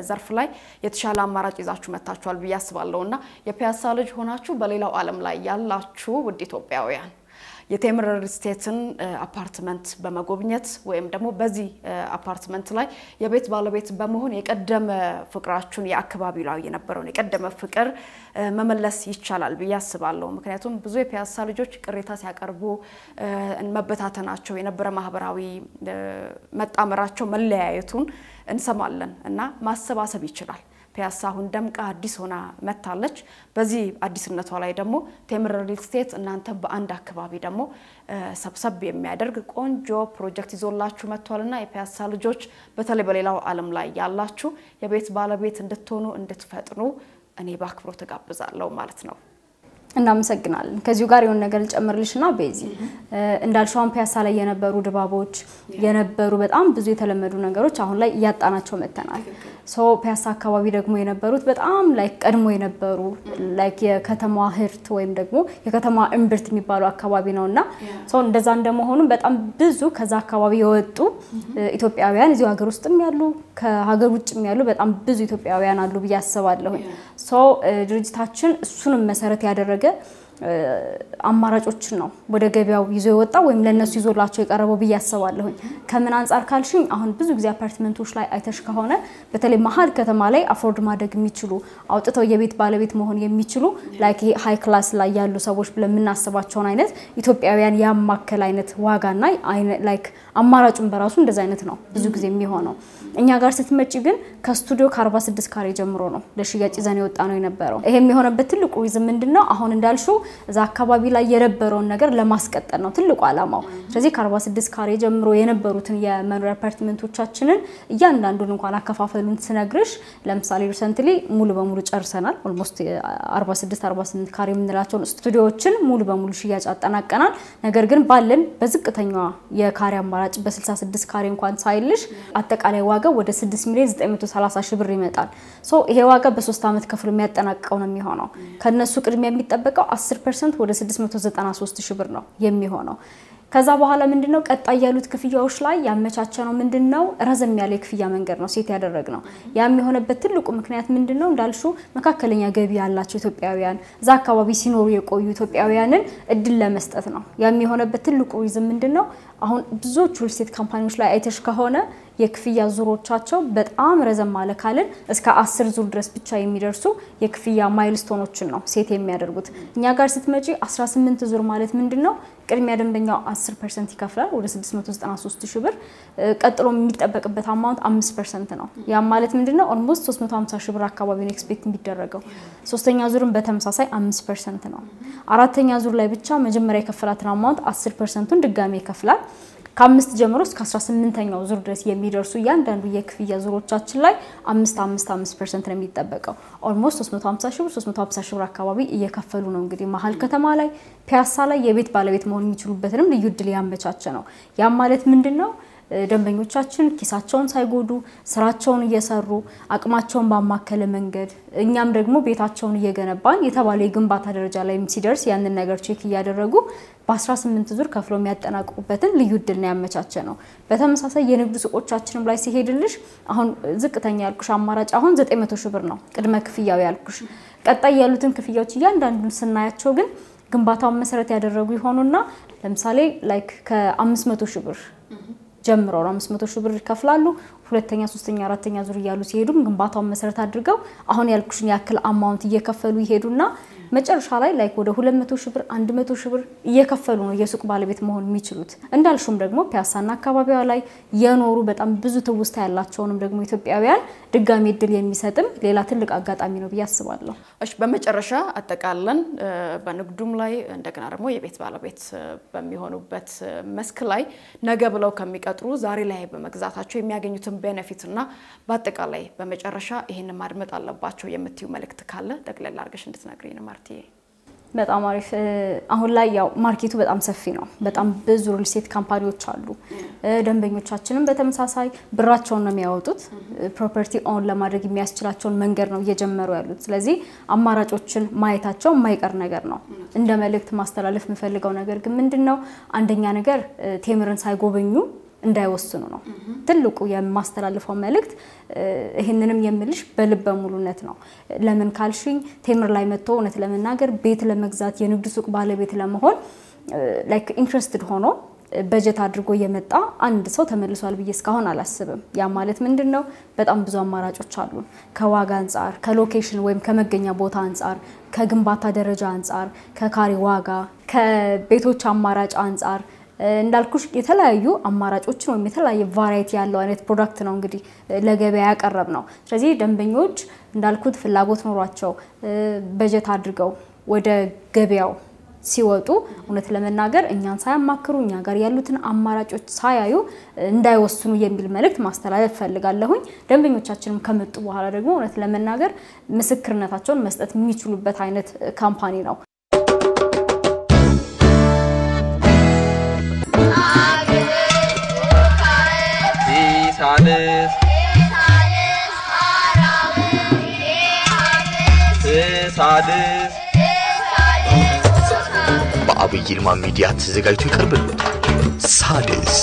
B: ዘርፍ ላይ የተሻለ አማራጭ ይዛችሁ መጣችኋል በያስባለውና የፒያሳ ልጅ ሆናችሁ በሌላው ዓለም ላይ ያላችሁ ውድ ኢትዮጵያውያን የቴምር ስቴትን አፓርትመንት በመጎብኘት ወይም ደግሞ በዚህ አፓርትመንት ላይ የቤት ባለቤት በመሆን የቀደመ ፍቅራችሁን ያከባቢ ላይ የነበረውን የቀደመ ፍቅር መመለስ ይቻላል በያስባለሁ ምክንያቱም ብዙ የፒያሳ ልጆች ቅሬታ ሲያቀርቡ መበታተናቸው የነበረ ማህበራዊ መጣመራቸው መለያየቱን እንሰማለን እና ማሰባሰብ ይችላል ፒያሳ አሁን ደምቃ አዲስ ሆና መታለች በዚህ አዲስነቷ ላይ ደግሞ ቴምር ሪል ስቴት እናንተ በአንድ አካባቢ ደግሞ ሰብሰብ የሚያደርግ ቆንጆ ፕሮጀክት ይዞላችሁ መጥቷልና የፒያሳ ልጆች በተለይ በሌላው ዓለም ላይ ያላችሁ የቤት ባለቤት እንድትሆኑ እንድትፈጥኑ እኔ በአክብሮት ተጋብዛለሁ ማለት ነው
C: እናመሰግናለን ከዚሁ ጋር የሆነ ነገር ልጨምርልሽና በዚ እንዳልሽው ፒያሳ ላይ የነበሩ ድባቦች የነበሩ በጣም ብዙ የተለመዱ ነገሮች አሁን ላይ ያጣናቸው መተናል ሶ ፒያሳ አካባቢ ደግሞ የነበሩት በጣም ላይክ ቀድሞ የነበሩ ላይክ የከተማ ህርት ወይም ደግሞ የከተማ እምብርት የሚባሉ አካባቢ ነውና ሶ እንደዛ እንደመሆኑ በጣም ብዙ ከዛ አካባቢ የወጡ ኢትዮጵያውያን እዚሁ ሀገር ውስጥም ያሉ ከሀገር ውጭም ያሉ በጣም ብዙ ኢትዮጵያውያን አሉ በያስባለሁ ሶ ድርጅታችን እሱንም መሰረት ያደረገ አማራጮችን ነው ወደ ገበያው ይዞ የወጣ ወይም ለነሱ ይዞላቸው የቀረበው በያስባለሁ ከምን አንፃር ካልሽኝ አሁን ብዙ ጊዜ አፓርትመንቶች ላይ አይተሽ ከሆነ በተለይ መሃል ከተማ ላይ አፎርድ ማድረግ የሚችሉ አውጥተው የቤት ባለቤት መሆን የሚችሉ ላይክ ሃይ ክላስ ላይ ያሉ ሰዎች ብለን እናስባቸውን አይነት ኢትዮጵያውያን ያማከለ አይነት ዋጋና ላይክ አማራጩን በራሱ እንደዛ አይነት ነው ብዙ ጊዜ የሚሆነው እኛ ጋር ስትመጪ ግን ከስቱዲዮ ከ46 ካሬ ጀምሮ ነው ለሽያጭ ዘን የወጣ ነው የነበረው ይሄም የሆነበት ትልቁ ሪዝን ምንድነው አሁን እንዳልሽው እዛ አካባቢ ላይ የነበረውን ነገር ለማስቀጠል ነው ትልቁ ዓላማው ስለዚህ ከ46 ካሬ ጀምሮ የነበሩትን የመኖሪያ አፓርትመንቶቻችንን እያንዳንዱን እንኳን አከፋፈሉን ስነግርሽ ለምሳሌ ሪሰንትሊ ሙሉ በሙሉ ጨርሰናል ኦልሞስት 46 48 ካሬ የምንላቸው ስቱዲዮዎችን ሙሉ በሙሉ ሽያጭ አጠናቀናል ነገር ግን ባለን በዝቅተኛው የካሬ አማራጭ በ66 ካሬ እንኳን ሳይልሽ አጠቃላይ ዋጋ ወደ 6,930,000 ብር ይመጣል ሶ ይሄ ዋጋ በ3 አመት ከፍሎ የሚያጠናቀቀው ነው የሚሆነው ከነሱ ቅድሚያ የሚጠበቀው 10% ወደ 693 ሺህ ብር ነው የሚሆነው ከዛ በኋላ ምንድነው ቀጣይ ያሉት ክፍያዎች ላይ ያመቻቸነው ምንድነው ረዘም ያለ ክፍያ መንገድ ነው ሴት ያደረግነው ያም የሆነበት ትልቁ ምክንያት ምንድነው እንዳልሹ መካከለኛ ገቢ ያላቸው ኢትዮጵያውያን ዛ አካባቢ ሲኖሩ የቆዩ ኢትዮጵያውያንን እድል ለመስጠት ነው ያም የሆነበት ትልቁ ሪዝም ምንድነው አሁን ብዙዎች ሪል ስቴት ካምፓኒዎች ላይ አይተሽ ከሆነ የክፍያ ዙሮቻቸው በጣም ረዘም ማለ ካለን እስከ 10 ዙር ድረስ ብቻ የሚደርሱ የክፍያ ማይልስቶኖችን ነው ሴት የሚያደርጉት እኛ ጋር ስትመጪ 18 ዙር ማለት ምንድነው ቅድሚያ ደንበኛው 10% ይከፍላል ወደ 693 ሺህ ብር ቀጥሎ የሚጠበቅበት አማውንት 5% ነው ያ ማለት ምንድነው ኦልሞስት 350 ሺህ ብር አካባቢ ነው ኤክስፔክት የሚደረገው ሶስተኛ ዙርም በተመሳሳይ 5% ነው አራተኛ ዙር ላይ ብቻ መጀመሪያ የከፈላትን አማውንት 10%ን ድጋሚ ይከፍላል ከ5 ጀምሮ እስከ 18ኛው ዙር ድረስ የሚደርሱ ያንዳንዱ የክፍያ ዙሮቻችን ላይ 5% ነው የሚጠበቀው ኦልሞስት 350 ሺህ ብር 350 ሺህ ብር አካባቢ እየከፈሉ ነው እንግዲህ መሃል ከተማ ላይ ፒያሳ ላይ የቤት ባለቤት መሆን የሚችሉበትንም ልዩ ድል ያመቻቸ ነው ያ ማለት ምንድነው ደንበኞቻችን ኪሳቸውን ሳይጎዱ ስራቸውን እየሰሩ አቅማቸውን ባማከለ መንገድ እኛም ደግሞ ቤታቸውን እየገነባን የተባለ የግንባታ ደረጃ ላይ ሲደርስ ያንን ነገር ቼክ እያደረጉ በ18 ዙር ከፍለው የሚያጠናቅቁበትን ልዩ ድል ነው ያመቻቸ ነው በተመሳሳይ የንግድ ሱቆቻችንም ላይ ሲሄድልሽ አሁን ዝቅተኛ ያልኩሽ አማራጭ አሁን 900 ሺህ ብር ነው ቅድመ ክፍያው ያልኩሽ ቀጣይ ያሉትን ክፍያዎች እያንዳንዱን ስናያቸው ግን ግንባታውን መሰረት ያደረጉ ይሆኑና ለምሳሌ ላይክ ከ500 ሺህ ብር ጀምሮ 500 ሺህ ብር ይከፍላሉ ሁለተኛ ሶስተኛ አራተኛ ዙር ያሉ ሲሄዱም ግንባታውን መሰረት አድርገው አሁን ያልኩሽን ያክል አማውንት እየከፈሉ ይሄዱና መጨረሻ ላይ ላይክ ወደ 200 ሺህ ብር 100 ሺህ ብር እየከፈሉ ነው የሱቅ ባለቤት መሆን የሚችሉት እንዳልሹም ደግሞ ፒያሳና አካባቢዋ ላይ የኖሩ በጣም ብዙ ትውስታ ያላቸውንም ደግሞ ኢትዮጵያውያን ድጋሚ እድል የሚሰጥም ሌላ ትልቅ አጋጣሚ ነው በያስባለሁ
B: እሺ በመጨረሻ አጠቃለን በንግዱም ላይ እንደገና ደግሞ የቤት ባለቤት በሚሆኑበት መስክ ላይ ነገ ብለው ከሚቀጥሩ ዛሬ ላይ በመግዛታቸው የሚያገኙትን ቤኔፊትና በአጠቃላይ በመጨረሻ ይሄን ማድመጥ አለባቸው የምትዩ መልእክት ካለ ጠቅለል አድርገሽ እንድትነግሪኝ ማርቲ
C: በጣም አሪፍ አሁን ላይ ያው ማርኬቱ በጣም ሰፊ ነው በጣም ብዙ ሪል ስቴት ካምፓኒዎች አሉ ደንበኞቻችንም በተመሳሳይ ብራቸውን ነው የሚያወጡት ፕሮፐርቲ ኦን ለማድረግ የሚያስችላቸውን መንገድ ነው እየጀመሩ ያሉት ስለዚህ አማራጮችን ማየታቸው የማይቀር ነገር ነው እንደ መልእክት ማስተላለፍ የምፈልገው ነገር ግን ምንድነው አንደኛ ነገር ቴምርን ሳይጎበኙ እንዳይወስኑ ነው ትልቁ የማስተላልፈው መልእክት ይሄንንም የምልሽ በልበ ሙሉነት ነው ለምን ካልሽኝ ቴምር ላይ መጥቶ እውነት ለመናገር ቤት ለመግዛት የንግድ ሱቅ ባለቤት ለመሆን ላይክ ኢንትረስትድ ሆኖ በጀት አድርጎ የመጣ አንድ ሰው ተመልሷል ብዬ እስካሁን አላስብም ያ ማለት ምንድነው በጣም ብዙ አማራጮች አሉ ከዋጋ አንፃር ከሎኬሽን ወይም ከመገኛ ቦታ አንፃር ከግንባታ ደረጃ አንፃር ከካሬ ዋጋ ከቤቶች አማራጭ አንፃር እንዳልኩሽ የተለያዩ አማራጮችን ወይም የተለያየ ቫራይቲ ያለው አይነት ፕሮዳክት ነው እንግዲህ ለገበያ ያቀርብ ነው ስለዚህ ደንበኞች እንዳልኩት ፍላጎት ኖሯቸው በጀት አድርገው ወደ ገበያው ሲወጡ እውነት ለመናገር እኛን ሳያማክሩ እኛ ጋር ያሉትን አማራጮች ሳያዩ እንዳይወስኑ የሚል መልእክት ማስተላለፍ ፈልጋለሁኝ ደንበኞቻችንም ከመጡ በኋላ ደግሞ እውነት ለመናገር ምስክርነታቸውን መስጠት የሚችሉበት አይነት ካምፓኒ ነው
A: ሳድስ በአብይ ይልማ ሚዲያ ተዘጋጅቶ ይቀርብልዎታል ሳድስ